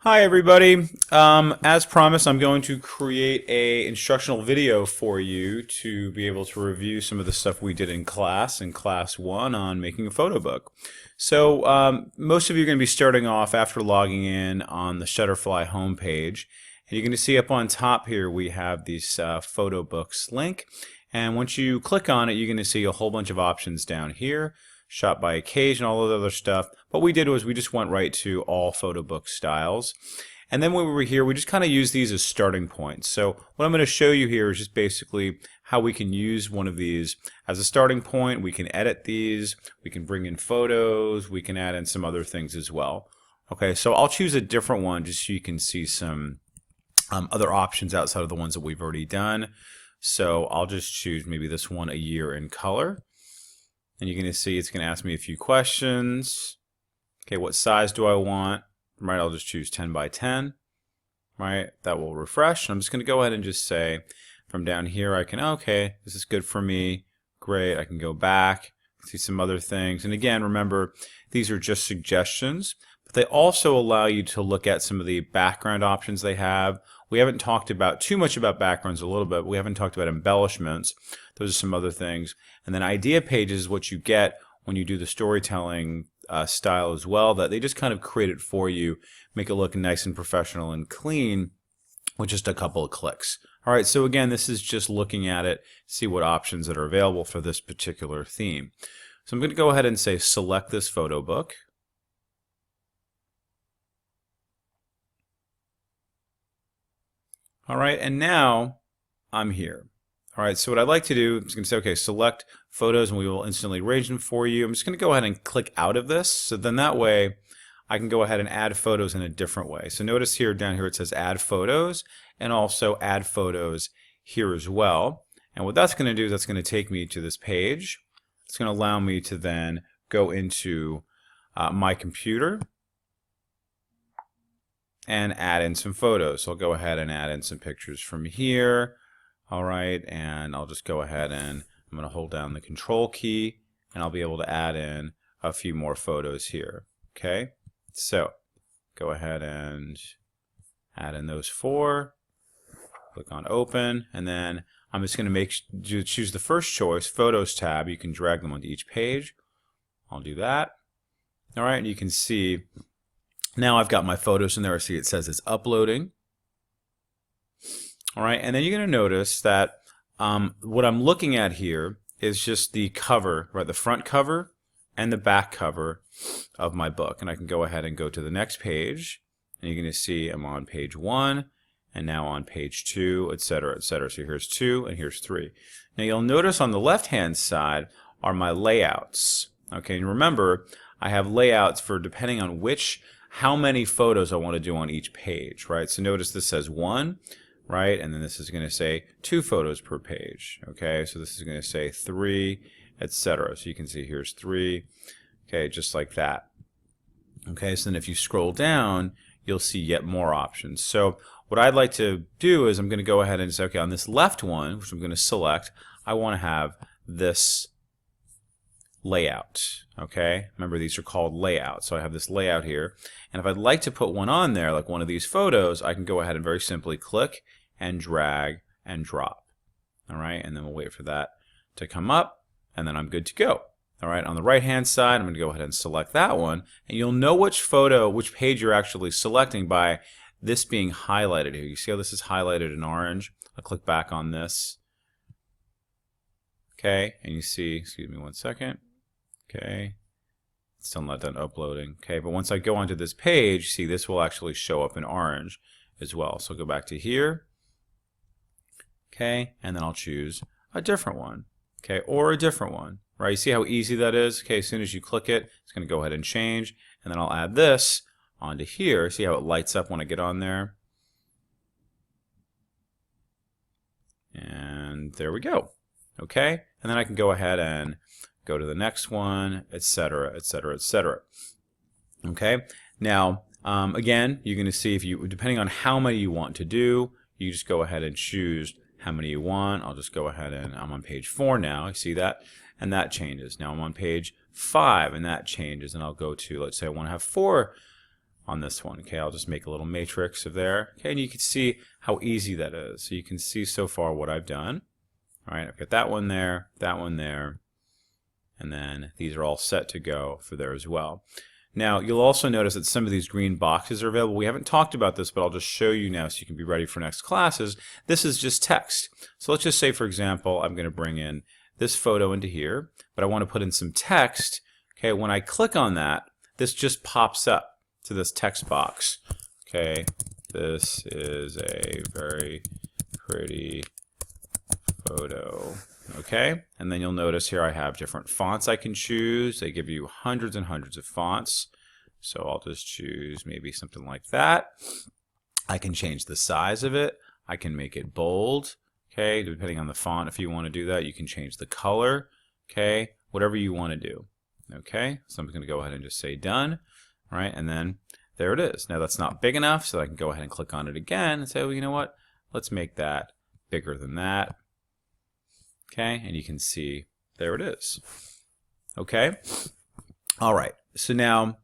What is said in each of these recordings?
Hi everybody. As promised, I'm going to create a instructional video for you to be able to review some of the stuff we did in class 1 on making a photo book. So most of you are going to be starting off after logging in on the Shutterfly homepage. And you're going to see up on top here we have this photo books link. And once you click on it, you're going to see a whole bunch of options down here. Shot by occasion, all of the other stuff. What we did was we just went right to all photo book styles. And then when we were here, we just kind of used these as starting points. So what I'm going to show you here is just basically how we can use one of these as a starting point. We can edit these, we can bring in photos, we can add in some other things as well. Okay, so I'll choose a different one just so you can see some other options outside of the ones that we've already done. So I'll just choose maybe this one, a year in color. And you're going to see it's going to ask me a few questions. Okay, what size do I want? Right, I'll just choose 10 by 10. Right, that will refresh. I'm just going to go ahead and just say from down here I can, okay, this is good for me. Great, I can go back, see some other things. And again, remember, these are just suggestions, but they also allow you to look at some of the background options they have. We haven't talked about too much about backgrounds a little bit. We haven't talked about embellishments. Those are some other things. And then idea pages is what you get when you do the storytelling style as well, that they just kind of create it for you, make it look nice and professional and clean with just a couple of clicks. All right, so again, this is just looking at it, see what options that are available for this particular theme. So I'm going to go ahead and say select this photo book. All right, and now I'm here. All right, so what I'd like to do is going to say, okay, select photos and we will instantly arrange them for you. I'm just going to go ahead and click out of this. So then that way I can go ahead and add photos in a different way. So notice here, down here, it says add photos and also add photos here as well. And what that's going to do is that's going to take me to this page. It's going to allow me to then go into my computer and add in some photos. So I'll go ahead and add in some pictures from here. All right, and I'll just go ahead and I'm going to hold down the control key and I'll be able to add in a few more photos here. Okay, so go ahead and add in those 4. Click on open, and then I'm just going to choose the first choice, Photos tab. You can drag them onto each page. I'll do that. All right, and you can see now I've got my photos in there. See, it says it's uploading. All right, and then you're going to notice that what I'm looking at here is just the cover, right, the front cover and the back cover of my book. And I can go ahead and go to the next page, and you're going to see I'm on page 1, and now on page 2, etc., etc. So here's 2, and here's 3. Now you'll notice on the left-hand side are my layouts. Okay, and remember, I have layouts for depending on how many photos I want to do on each page, right? So notice this says 1. Right, and then this is going to say 2 photos per page. Okay, so this is going to say 3, etc. So you can see here's 3. Okay, just like that. Okay, so then if you scroll down, you'll see yet more options. So what I'd like to do is I'm going to go ahead and say, okay, on this left one, which I'm going to select, I want to have this layout. Okay, remember these are called layouts. So I have this layout here, and if I'd like to put one on there, like one of these photos, I can go ahead and very simply click and drag and drop. All right, and then we'll wait for that to come up, and then I'm good to go. All right, on the right hand side, I'm going to go ahead and select that one, and you'll know which page you're actually selecting by this being highlighted here. You see how this is highlighted in orange? I'll click back on this. Okay, and you see, excuse me one second. Okay, it's still not done uploading. Okay, but once I go onto this page, see this will actually show up in orange as well. So go back to here. Okay, and then I'll choose a different one. Okay, or a different one. Right? You see how easy that is? Okay, as soon as you click it, it's going to go ahead and change, and then I'll add this onto here. See how it lights up when I get on there? And there we go. Okay, and then I can go ahead and go to the next one, etc., etc., etc. Okay, now again, you're going to see depending on how many you want to do, you just go ahead and choose how many you want. I'll just go ahead and I'm on page 4 now. You see that? And that changes. Now I'm on page 5 and that changes. And I'll go to, let's say I want to have 4 on this one. Okay, I'll just make a little matrix of there. Okay, and you can see how easy that is. So you can see so far what I've done. All right, I've got that one there, and then these are all set to go for there as well. Now, you'll also notice that some of these green boxes are available. We haven't talked about this, but I'll just show you now so you can be ready for next classes. This is just text. So let's just say, for example, I'm going to bring in this photo into here, but I want to put in some text. Okay, when I click on that, this just pops up to this text box. Okay, this is a very pretty photo. Okay, and then you'll notice here I have different fonts I can choose. They give you hundreds and hundreds of fonts. So I'll just choose maybe something like that. I can change the size of it. I can make it bold. Okay, depending on the font, if you want to do that, you can change the color. Okay, whatever you want to do. Okay, so I'm going to go ahead and just say done. All right, and then there it is. Now that's not big enough, so I can go ahead and click on it again and say, well, you know what? Let's make that bigger than that. Okay, and you can see there it is. Okay, all right. So now,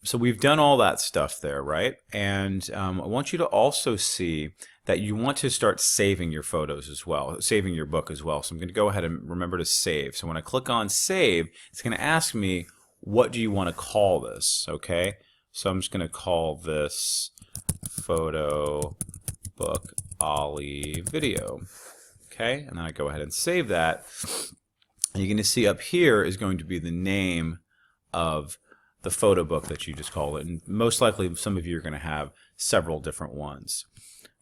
so we've done all that stuff there, right? And I want you to also see that you want to start saving your photos as well, saving your book as well. So I'm going to go ahead and remember to save. So when I click on save, it's going to ask me, what do you want to call this? Okay, so I'm just going to call this photo book Ollie video. Okay, and then I go ahead and save that. And you're going to see up here is going to be the name of the photo book that you just called it. And most likely some of you are going to have several different ones.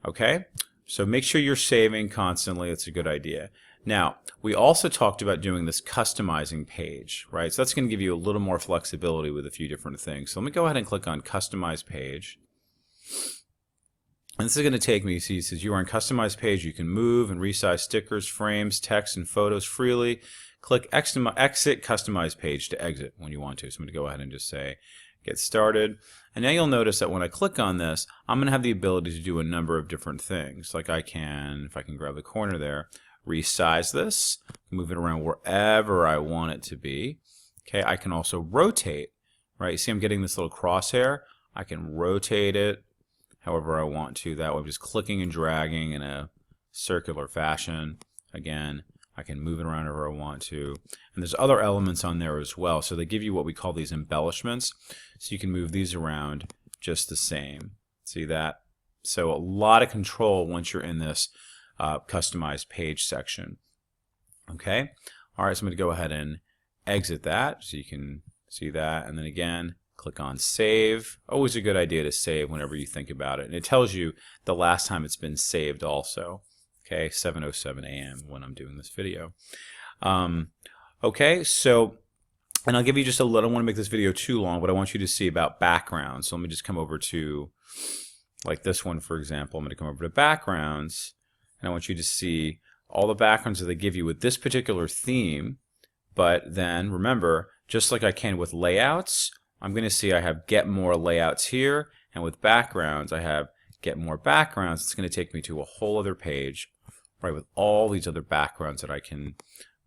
Okay, so make sure you're saving constantly. It's a good idea. Now, we also talked about doing this customizing page, right? So that's going to give you a little more flexibility with a few different things. So let me go ahead and click on Customize Page. And this is going to take me, see, it says you are on Customize Page. You can move and resize stickers, frames, text, and photos freely. Click Exit Customize Page to exit when you want to. So I'm going to go ahead and just say Get Started. And now you'll notice that when I click on this, I'm going to have the ability to do a number of different things. Like I can, if I can grab the corner there, resize this, move it around wherever I want it to be. Okay, I can also rotate, right? You see I'm getting this little crosshair. I can rotate it however I want to. That way I'm just clicking and dragging in a circular fashion. Again, I can move it around however I want to. And there's other elements on there as well. So they give you what we call these embellishments. So you can move these around just the same. See that? So a lot of control once you're in this customized page section. Okay? All right, so I'm going to go ahead and exit that so you can see that. And then again, click on Save. Always a good idea to save whenever you think about it. And it tells you the last time it's been saved also. Okay, 7:07 a.m. when I'm doing this video. Okay, so, and I'll give you just a little, I don't want to make this video too long, but I want you to see about backgrounds. So let me just come over to, like this one, for example. I'm going to come over to backgrounds, and I want you to see all the backgrounds that they give you with this particular theme. But then, remember, just like I can with layouts, I'm going to see I have Get More Layouts here, and with backgrounds, I have Get More Backgrounds. It's going to take me to a whole other page, right, with all these other backgrounds that I can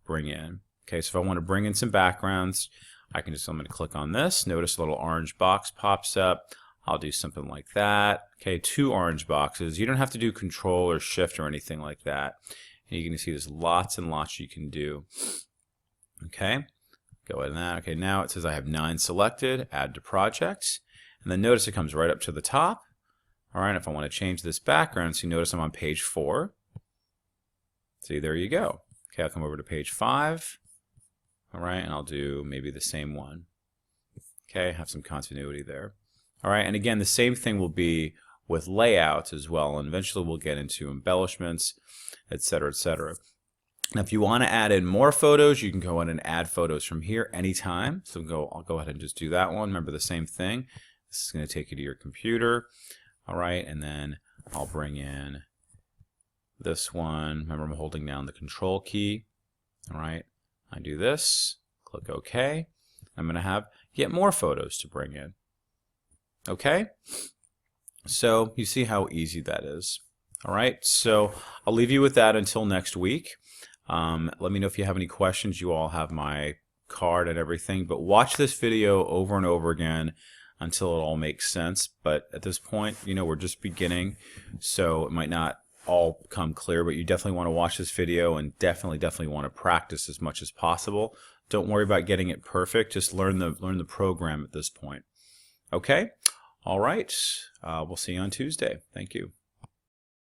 bring in. Okay, so if I want to bring in some backgrounds, I can just, I'm going to click on this. Notice a little orange box pops up. I'll do something like that. Okay, 2 orange boxes. You don't have to do Control or Shift or anything like that. And you're going to see there's lots and lots you can do. Okay, go ahead and that. Okay, now it says I have 9 selected. Add to projects. And then notice it comes right up to the top. All right, if I want to change this background, so you notice I'm on page 4. See, there you go. Okay, I'll come over to page 5. All right, and I'll do maybe the same one. Okay, have some continuity there. All right, and again, the same thing will be with layouts as well, and eventually we'll get into embellishments, etc., etc. Now, if you want to add in more photos, you can go ahead and add photos from here anytime. So I'll go ahead and just do that one. Remember the same thing. This is going to take you to your computer. All right, and then I'll bring in this one. Remember, I'm holding down the Control key. All right, I do this, click OK. I'm going to have yet more photos to bring in. Okay, so you see how easy that is. All right, so I'll leave you with that until next week. Let me know if you have any questions. You all have my card and everything, but watch this video over and over again. until it all makes sense. But at this point, we're just beginning, so it might not all come clear, but you definitely want to watch this video and definitely want to practice as much as possible. Don't worry about getting it perfect. Just learn the program at this point. Okay? All right. We'll see you on Tuesday. Thank you.